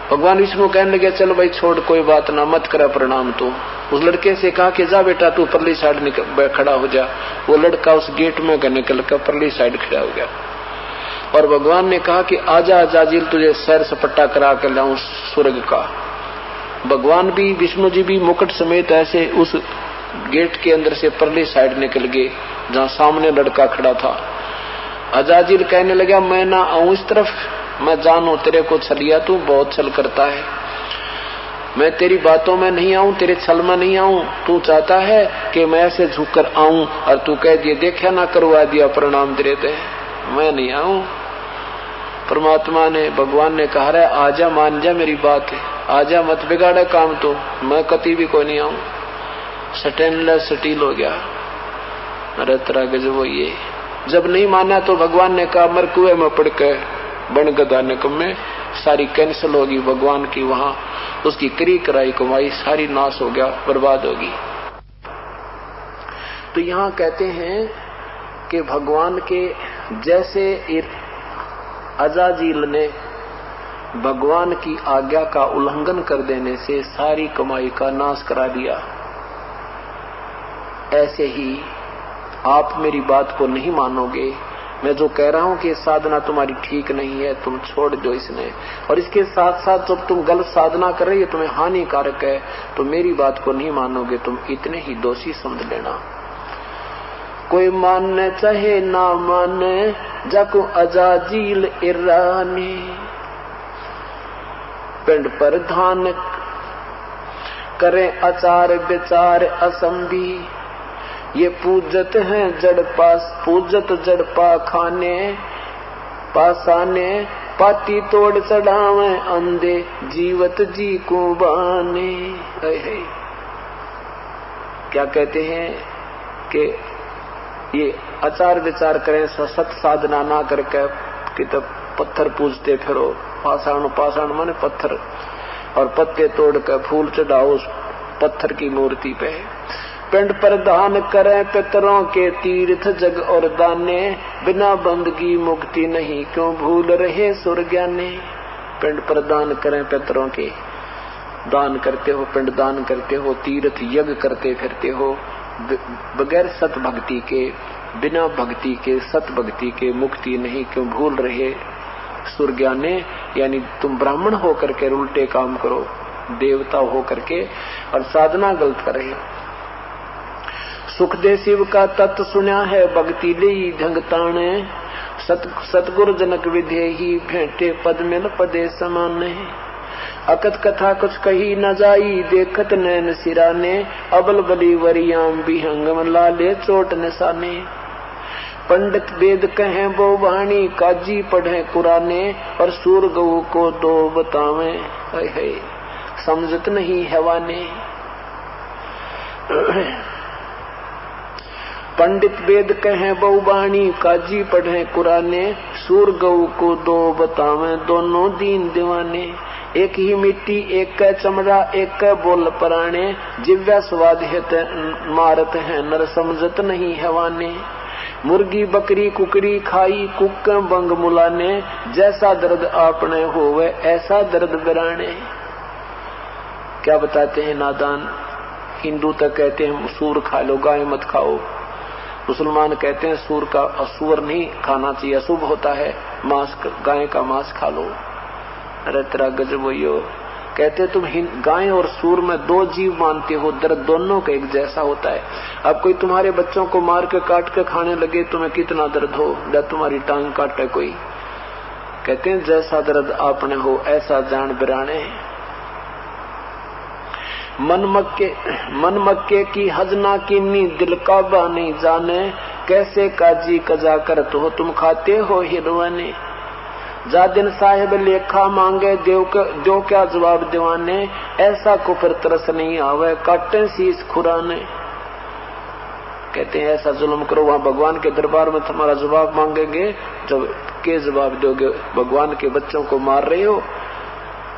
भगवान विष्णु कहने लगे, चलो भाई छोड़, कोई बात ना, मत करा प्रणाम। तो उस लड़के से कहा कि जा बेटा तू परली साइड खड़ा हो जा। वो लड़का उस गेट में निकल कर परली साइड खड़ा हो गया, और भगवान ने कहा कि आजा अजाजिल, तुझे सैर सपट्टा करा कर लाऊं स्वर्ग का। भगवान भी, विष्णु जी भी मुकुट समेत ऐसे उस गेट के अंदर से परली साइड निकल गए जहां सामने लड़का खड़ा था। अजाजिल कहने लगा, मैं ना आऊं इस तरफ, मैं जानू तेरे को छलिया, तू बहुत छल करता है, मैं तेरी बातों में नहीं आऊं, तेरे छल में नहीं आऊं। तू चाहता है कि मैं ऐसे झुक कर आऊं और तू कह दिए देखा ना करवा दिया प्रणाम तेरे ते, मैं नहीं आऊं। परमात्मा ने, भगवान ने कहा रहा, आजा मान जा मेरी बात है, आजा मत बिगाड़े काम, तो मैं कभी भी कोई नहीं आऊं। स्टेनलेस स्टील हो गया, अरे तरह गजब हो। ये जब नहीं माना तो भगवान ने कहा मर कुएं में पड़ के बन गदा नकम में, सारी कैंसिल होगी भगवान की, वहां उसकी करी कराई कमाई सारी नाश हो गया, बर्बाद होगी। तो यहां कहते हैं कि भगवान के जैसे अजाजिल ने भगवान की आज्ञा का उल्लंघन कर देने से सारी कमाई का नाश करा दिया, ऐसे ही आप मेरी बात को नहीं मानोगे। मैं जो कह रहा हूं कि साधना तुम्हारी ठीक नहीं है, तुम छोड़ दो इसने, और इसके साथ साथ जब तुम गलत साधना कर रही है, तुम्हें हानिकारक है, तो मेरी बात को नहीं मानोगे, तुम इतने ही दोषी समझ लेना। कोई माने चाहे ना माने, जाको अजाजिल इरानी, पिंड पर धान करे आचार विचार असंभी, ये पूजत हैं जड़ पास, पूजत जड़ पा खाने पासाने, पाती तोड़ चढ़ावे अंधे, जीवत जी को बाने। क्या कहते हैं कि ये आचार विचार करें, सत साधना ना करके कि तब पत्थर पूजते फिरो। पाषाण, पाषाण माने पत्थर, और पत्ते तोड़कर फूल चढ़ाओ उस पत्थर की मूर्ति पे। पिंड प्रदान करें पितरों के तीर्थ जग और दाने, बिना बंदगी मुक्ति नहीं क्यों भूल रहे सुरज्ञाने। पिंड प्रदान करें पितरों के, दान करते हो, पिंड दान करते हो, तीर्थ यज्ञ करते फिरते हो, बगैर सत भक्ति के, बिना भक्ति के, सत भक्ति के मुक्ति नहीं क्यों भूल रहे सुरज्ञाने। यानी तुम ब्राह्मण होकर के उल्टे काम करो, देवता होकर के, और साधना गलत कर रहे हो। सुखदेव शिव का तत्व सुना है, भक्ति ले ढंग ताने, सतगुरु जनक विधे ही भेंटे पद में पदे समान। अकथ कथा कुछ कही न जाई, देखत नैन सिराने, अबल बली वरियाम बिहंगम लाले चोट निशाने। पंडित वेद कहें वो वाणी, काजी पढ़े कुराने, और सूर गऊ को दो बतावे, है समझत नहीं हैवाने। पंडित वेद कहें बहुबाणी, काजी पढ़े कुराने, सूर गऊ को दो बतावे, दोनों दीन दीवाने। एक ही मिट्टी एक का चमड़ा, एक का बोल पराणे, जिव्या स्वाद मारत है नर समझत नहीं हैवाने। मुर्गी बकरी कुकड़ी खाई, कुक बंग मुलाने, जैसा दर्द आपने होवे ऐसा दर्द बिराने। क्या बताते हैं नादान। हिंदू तक कहते हैं सूर खा लो, गाय मत खाओ। मुसलमान कहते हैं सूर का, सूअर नहीं खाना चाहिए, अशुभ होता है, मांस, गाय का मांस खा लो। अरे तेरा गजब हो। कहते तुम गाय और सूर में दो जीव मानते हो, दर्द दोनों का एक जैसा होता है। अब कोई तुम्हारे बच्चों को मार के काट के खाने लगे, तुम्हें कितना दर्द हो, जब तुम्हारी टांग काटे कोई। कहते हैं जैसा दर्द आपने हो ऐसा जान बिराने। मन मक्के की हजना कीनी, दिल काबा नहीं जाने, कैसे काजी कजा करते हो तुम खाते हो हिरवाने। जा दिन साहिब लेखा मांगे, दो क्या जवाब दीवाने, ऐसा कुफर तरस नहीं आवे, काटे शीश खुराने। कहते हैं ऐसा जुल्म करो, वहाँ भगवान के दरबार में तुम्हारा जवाब मांगेंगे, जब के जवाब दोगे। भगवान के बच्चों को मार रहे हो,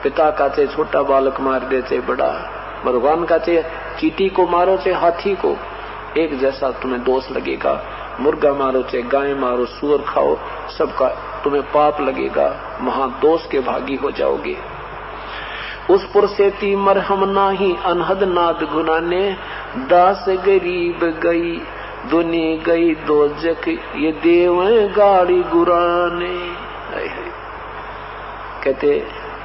पिता का चाहे छोटा बालक मार दे चाहे बड़ा, भगवान का चाहे चींटी को मारो चाहे हाथी को, एक जैसा तुम्हें दोष लगेगा। मुर्गा मारो चाहे गाय मारो, सूअर खाओ, सबका तुम्हें पाप लगेगा, महादोष के भागी हो जाओगे। उस पुरसेती मरहम नाही, अनहद नाद गुनाने, दास गरीब गई दुनी गई दोजक, ये देव गाड़ी गुराने। कहते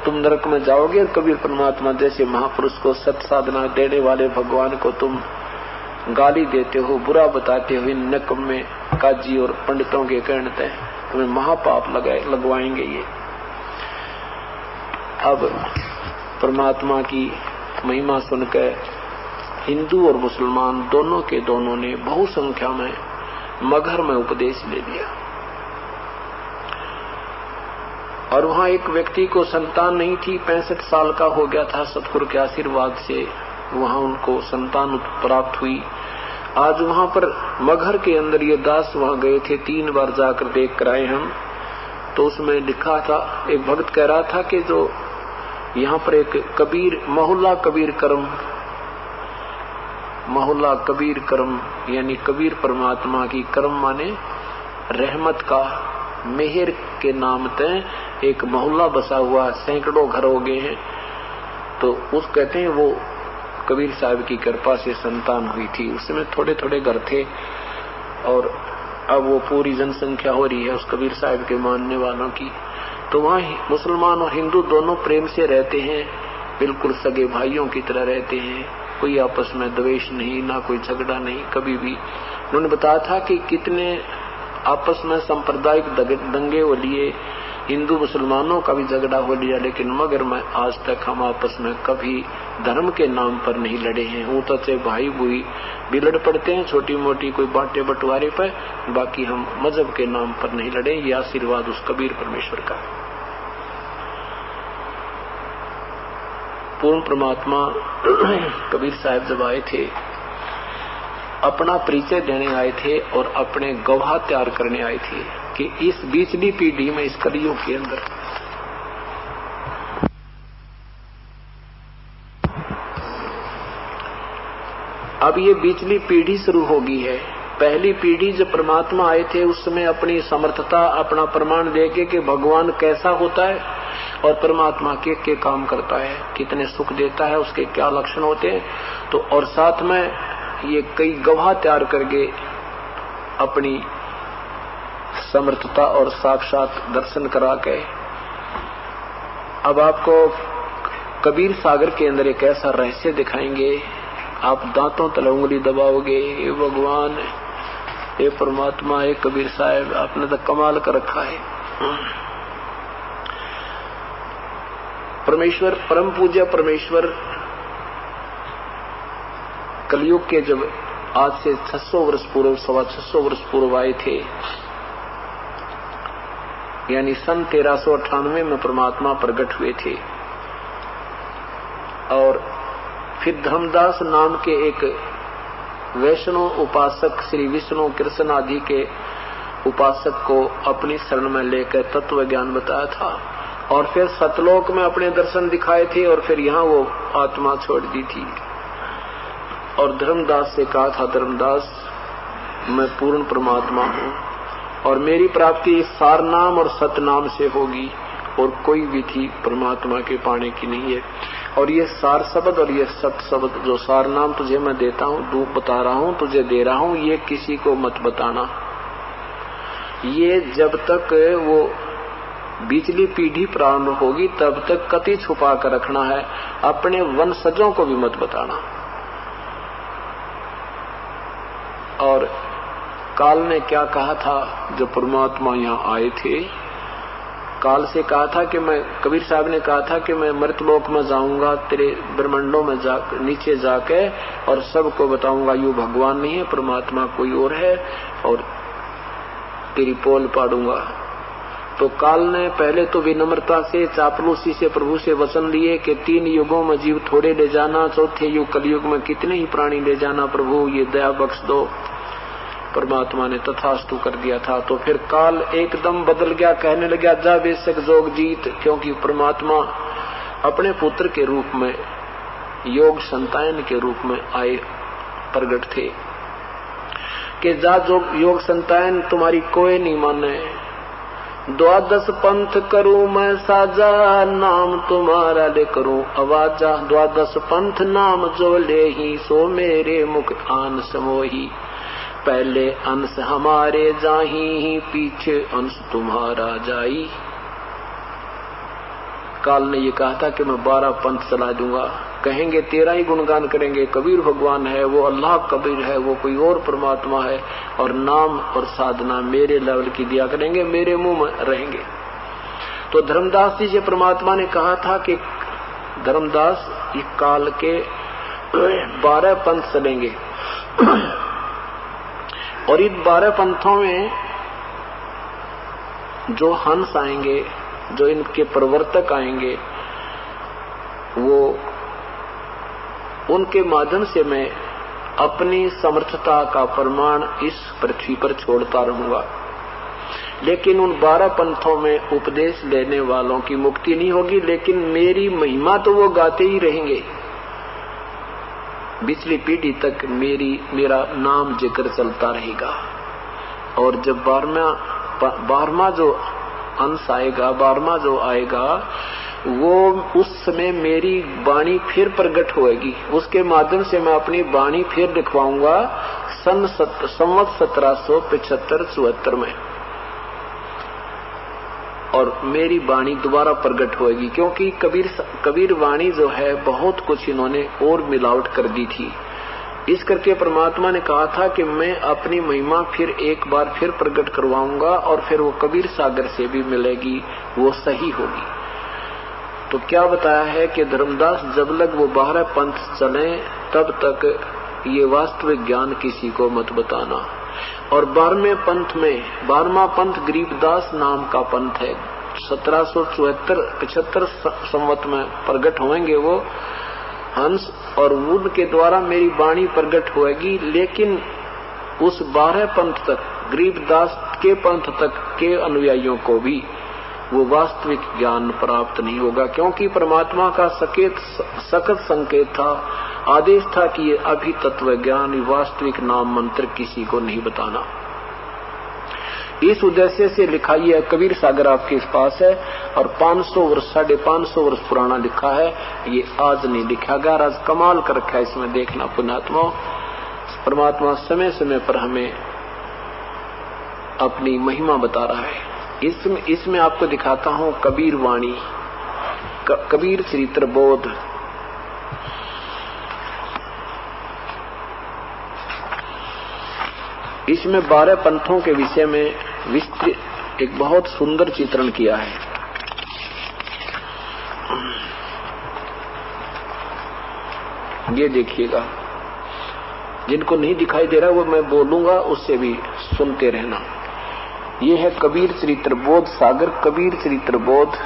तुम नरक में जाओगे, और कबीर परमात्मा जैसे महापुरुष को सत साधना देने वाले भगवान को तुम गाली देते हो, बुरा बताते हो, इन नकम में काजी और पंडितों के कहते हैं तुम्हें महापाप लगवाएंगे ये। अब परमात्मा की महिमा सुनकर हिंदू और मुसलमान दोनों के दोनों ने बहु संख्या में मगहर में उपदेश ले लिया। और वहाँ एक व्यक्ति को संतान नहीं थी, 65 साल का हो गया था, सतगुरु के आशीर्वाद से वहाँ उनको संतान प्राप्त हुई। आज वहाँ पर मगहर के अंदर ये दास वहाँ गए थे, 3 बार जाकर देख कर आए हम। तो उसमें लिखा था, एक भक्त कह रहा था कि जो यहाँ पर एक कबीर मोहल्ला कबीर करम यानी कबीर परमात्मा की करम माने रहमत का मेहर के नाम तय एक मोहल्ला बसा हुआ, सैकड़ों घर हो गए हैं। तो उस कहते हैं वो कबीर साहब की कृपा से संतान हुई थी। उसमें थोड़े थोड़े घर थे और अब वो पूरी जनसंख्या हो रही है उस कबीर साहब के मानने वालों की। तो वहाँ मुसलमान और हिंदू दोनों प्रेम से रहते हैं, बिल्कुल सगे भाइयों की तरह रहते हैं, कोई आपस में द्वेष नहीं, ना कोई झगड़ा नहीं कभी भी। उन्होंने बताया था कि कितने आपस में सांप्रदायिक दंगे हो लिए, हिंदू मुसलमानों का भी झगड़ा हो लिया, लेकिन मगर मैं आज तक हम आपस में कभी धर्म के नाम पर नहीं लड़े हैं। वो तो चाहे भाई बुई भी लड़ पड़ते हैं छोटी मोटी कोई बांटे बंटवारे पर, बाकी हम मजहब के नाम पर नहीं लड़े। ये आशीर्वाद उस कबीर परमेश्वर का है। पूर्ण परमात्मा कबीर साहब जब आए थे, अपना परिचय देने आए थे और अपने गवाह तैयार करने आए थे कि इस बीचली पीढ़ी में, इस कलियुग के अंदर अब ये बीचली पीढ़ी शुरू होगी है। पहली पीढ़ी जब परमात्मा आए थे उस समय अपनी समर्थता, अपना प्रमाण देके कि भगवान कैसा होता है और परमात्मा के काम करता है, कितने सुख देता है, उसके क्या लक्षण होते हैं, तो और साथ में ये कई गवाह तैयार करके अपनी समर्थता और साक्षात दर्शन करा के अब आपको कबीर सागर के अंदर एक ऐसा रहस्य दिखाएंगे, आप दांतों तले उंगली दबाओगे, ये भगवान, ये परमात्मा, ये कबीर साहब, आपने तो कमाल कर रखा है। परमेश्वर, परम पूज्य परमेश्वर कलयुग के जब आज से 600 वर्ष पूर्व, 625 वर्ष पूर्व आए थे, यानी सन 1398 में परमात्मा प्रकट हुए थे। और फिर धर्मदास नाम के एक वैष्णव उपासक श्री विष्णु कृष्ण आदि के उपासक को अपनी शरण में लेकर तत्व ज्ञान बताया था, और फिर सतलोक में अपने दर्शन दिखाए थे, और फिर यहाँ वो आत्मा छोड़ दी थी। और धर्मदास से कहा था, धर्मदास मैं पूर्ण परमात्मा हूँ और मेरी प्राप्ति सार नाम और सतनाम से होगी, और कोई विधि परमात्मा के पाने की नहीं है। और ये सार शब्द और ये सत शब्द, जो सार नाम तुझे मैं देता हूँ, बता रहा हूँ, तुझे दे रहा हूँ, ये किसी को मत बताना। ये जब तक वो बीचली पीढ़ी प्रारंभ होगी तब तक कति छुपा कर रखना है, अपने वंशजों को भी मत बताना। और काल ने क्या कहा था जब परमात्मा यहाँ आए थे, काल से कहा था कि मैं, कबीर साहब ने कहा था कि मैं मृतलोक में जाऊंगा, तेरे ब्रह्मांडों में नीचे जाके और सबको बताऊंगा यू भगवान नहीं है, परमात्मा कोई और है, और तेरी पोल पाड़ूंगा। तो काल ने पहले तो विनम्रता से, चापलूसी से प्रभु से वचन लिए कि 3 युगों में जीव थोड़े ले जाना, चौथे युग कलयुग में कितने ही प्राणी ले जाना, प्रभु ये दया बख्श दो। परमात्मा ने तथास्तु कर दिया था। तो फिर काल एकदम बदल गया, कहने लगा जा बेशक जोग जीत, क्योंकि परमात्मा अपने पुत्र के रूप में, योग संतान के रूप में आए प्रकट थे कि जा योग संतान तुम्हारी कोई नहीं माने, 12 पंथ करूं मैं साजा, नाम तुम्हारा ले करूं आवाजा, 12 पंथ नाम जो ले ही, सो मेरे मुख आन समोही, पहले अंश हमारे जाही, पीछे अंश तुम्हारा जाई। काल ने ये कहा था कि मैं 12 पंथ चला दूंगा, कहेंगे तेरा ही गुणगान करेंगे, कबीर भगवान है, वो अल्लाह कबीर है, वो कोई और परमात्मा है, और नाम और साधना मेरे लेवल की दिया करेंगे, मेरे मुंह में रहेंगे। तो धर्मदास जी से परमात्मा ने कहा था कि धर्मदास ये काल के 12 पंथ चलेंगे, और इन 12 पंथों में जो हंस आएंगे, जो इनके प्रवर्तक आएंगे, वो उनके माध्यम से मैं अपनी समर्थता का प्रमाण इस पृथ्वी पर छोड़ता रहूंगा। लेकिन उन 12 पंथों में उपदेश लेने वालों की मुक्ति नहीं होगी, लेकिन मेरी महिमा तो वो गाते ही रहेंगे। पिछली पीढ़ी तक मेरा नाम जिक्र चलता रहेगा। और जब 12वां जो अंश आएगा, 12वां जो आएगा, वो उस समय मेरी वाणी फिर प्रकट होएगी, उसके माध्यम से मैं अपनी वाणी फिर दिखवाऊंगा संवत 1775-74 में, और मेरी वाणी दोबारा प्रकट होएगी। क्योंकि कबीर वाणी जो है बहुत कुछ इन्होंने और मिलावट कर दी थी, इस करके परमात्मा ने कहा था कि मैं अपनी महिमा फिर एक बार फिर प्रकट करवाऊंगा और फिर वो कबीर सागर से भी मिलेगी, वो सही होगी। तो क्या बताया है कि धर्मदास जब लग वो 12 पंथ चले तब तक ये वास्तविक ज्ञान किसी को मत बताना। और 12वें पंथ में 12वां पंथ गरीबदास नाम का पंथ है। 1774-75 संवत में प्रकट होंगे वो हंस, और उनके द्वारा मेरी वाणी प्रकट होगी। लेकिन उस 12 पंथ तक, गरीबदास के पंथ तक के अनुयायियों को भी वो वास्तविक ज्ञान प्राप्त नहीं होगा, क्योंकि परमात्मा का सख्त संकेत था, आदेश था कि ये अभी तत्व ज्ञान वास्तविक नाम मंत्र किसी को नहीं बताना। इस उद्देश्य से लिखा ये कबीर सागर आपके पास है और 500 वर्ष 550 वर्ष पुराना लिखा है। ये आज नहीं लिखा गया, आज कमाल कर रखा है। इसमें देखना पुण्यात्मा, परमात्मा समय समय पर हमें अपनी महिमा बता रहा है। इसमें आपको दिखाता हूं कबीर वाणी, कबीर चरित्र बोध। इसमें 12 पंथों के विषय में विस्तृत एक बहुत सुंदर चित्रण किया है। ये देखिएगा, जिनको नहीं दिखाई दे रहा वो मैं बोलूंगा, उससे भी सुनते रहना। ये है कबीर चरित्र बोध सागर, कबीर चरित्र बोध,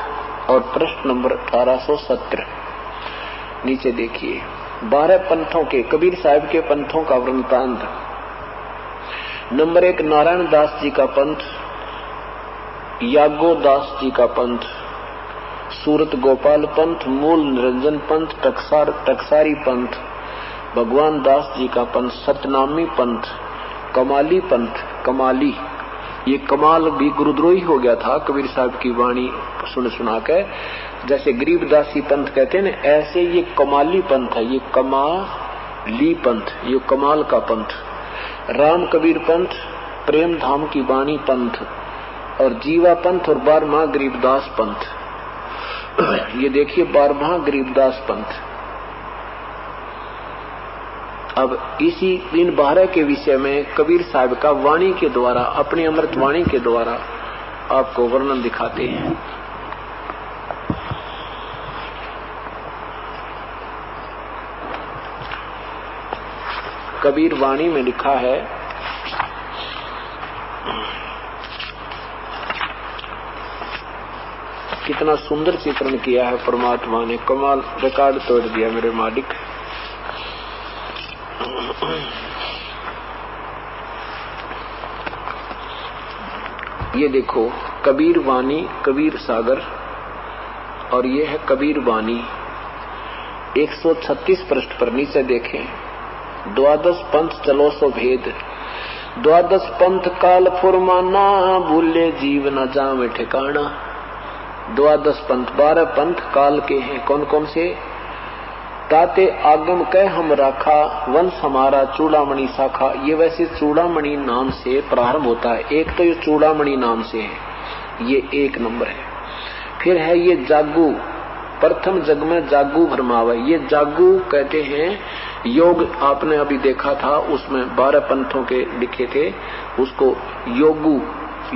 और पृष्ठ नंबर 1817। नीचे देखिए 12 पंथों के, कबीर साहब के पंथों का वृत्तांत। नंबर 1 नारायण दास जी का पंथ, यागो दास जी का पंथ, सूरत गोपाल पंथ, मूल निरंजन पंथ, टकसारी पंथ, भगवान दास जी का पंथ, सतनामी पंथ, कमाली पंथ। कमाली, ये कमाल भी गुरुद्रोही हो गया था कबीर साहब की वाणी सुना के। जैसे गरीबदासी पंथ कहते हैं ना, ऐसे ये कमाली पंथ है, ये कमाली पंथ, ये कमाल का पंथ। राम कबीर पंथ, प्रेम धाम की वाणी पंथ, और जीवा पंथ, और 12वां गरीबदास पंथ। ये देखिए 12वां गरीबदास पंथ। अब इसी इन 12 के विषय में कबीर साहब का वाणी के द्वारा, अपनी अमृत वाणी के द्वारा आपको वर्णन दिखाते हैं। कबीर वाणी में लिखा है, कितना सुंदर चित्रण किया है परमात्मा ने, कमाल, रिकॉर्ड तोड़ दिया मेरे मालिक। ये देखो कबीर वाणी, कबीर सागर, और ये है कबीर वाणी। 136 पृष्ठ पर नीचे देखें, 12 पंथ चलो सो भेद, 12 पंथ काल फुरमाना, भूले जीव न जावे ठिकाना। 12 पंथ, 12 पंथ काल के हैं। कौन कौन से? ताते आगम कह हम राखा, वंश हमारा चूड़ामणि शाखा। ये वैसे चूड़ामणि नाम से प्रारंभ होता है, एक तो ये चूड़ामणि नाम से है, ये 1 नंबर है। फिर है ये जागू, प्रथम जग में जागू भरमावे। ये जागू कहते हैं योग, आपने अभी देखा था उसमें 12 पंथों के लिखे थे, उसको योगू,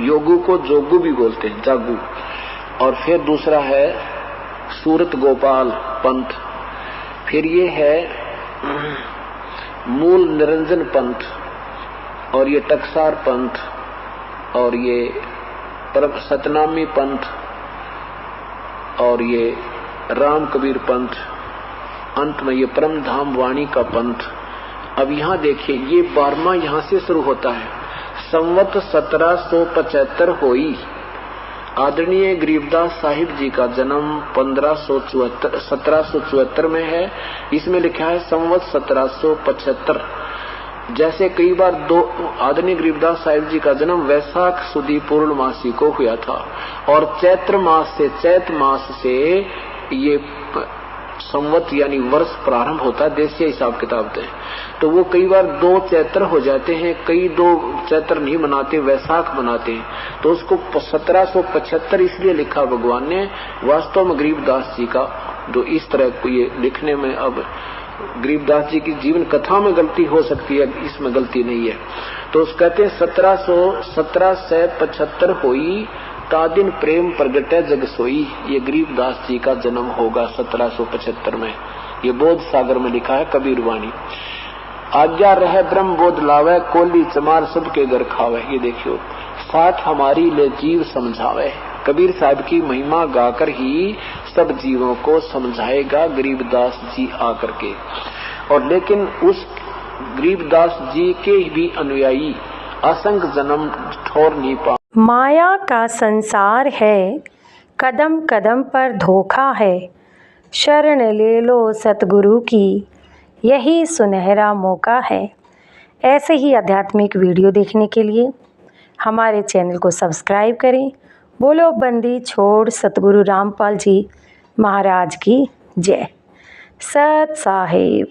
योगू को जोगू भी बोलते हैं, जागू। और फिर दूसरा है सूरत गोपाल पंथ। फिर ये है मूल निरंजन पंथ, और ये टकसार पंथ, और ये सतनामी पंथ, और ये राम कबीर पंथ, अंत में ये परम धाम वाणी का पंथ। अब यहाँ देखिए, ये 12वां यहाँ से शुरू होता है। संवत 1775 हुई। आदरणीय गरीबदास साहिब जी का जन्म 1774 में है। इसमें लिखा है संवत 1775। जैसे कई बार आदरणीय गरीबदास साहिब जी का जन्म वैशाख सुदी पूर्णमासी को हुआ था, और चैत्र मास से, चैत मास से ये संवत यानी वर्ष प्रारंभ होता है, देशीय हिसाब किताब से। तो वो कई बार 2 चैत्र हो जाते हैं, कई 2 चैत्र नहीं मनाते, वैशाख मनाते हैं। तो उसको 1775 इसलिए लिखा भगवान ने। वास्तव में गरीबदास जी का जो इस तरह को ये लिखने में अब गरीबदास जी की जीवन कथा में गलती हो सकती है, इसमें गलती नहीं है। तो उस कहते हैं 1775 होई ता दिन प्रेम प्रगटे जग सोई। ये गरीबदास जी का जन्म होगा 1775 में। ये बोध सागर में लिखा है कबीर वाणी। आज्ञा रहे ब्रह्म बोध लावे, कोली चमार सबके घर खावे। ये देखियो, साथ हमारी ले जीव समझावे। कबीर साहब की महिमा गाकर ही सब जीवों को समझाएगा गरीबदास जी आकर के। और लेकिन उस गरीबदास जी के भी अनुयायी असंख्य जन्म ठोर नहीं पा। माया का संसार है, कदम कदम पर धोखा है। शरण ले लो सतगुरु की, यही सुनहरा मौका है। ऐसे ही आध्यात्मिक वीडियो देखने के लिए हमारे चैनल को सब्सक्राइब करें। बोलो बंदी छोड़ सतगुरु रामपाल जी महाराज की जय। सत साहिब।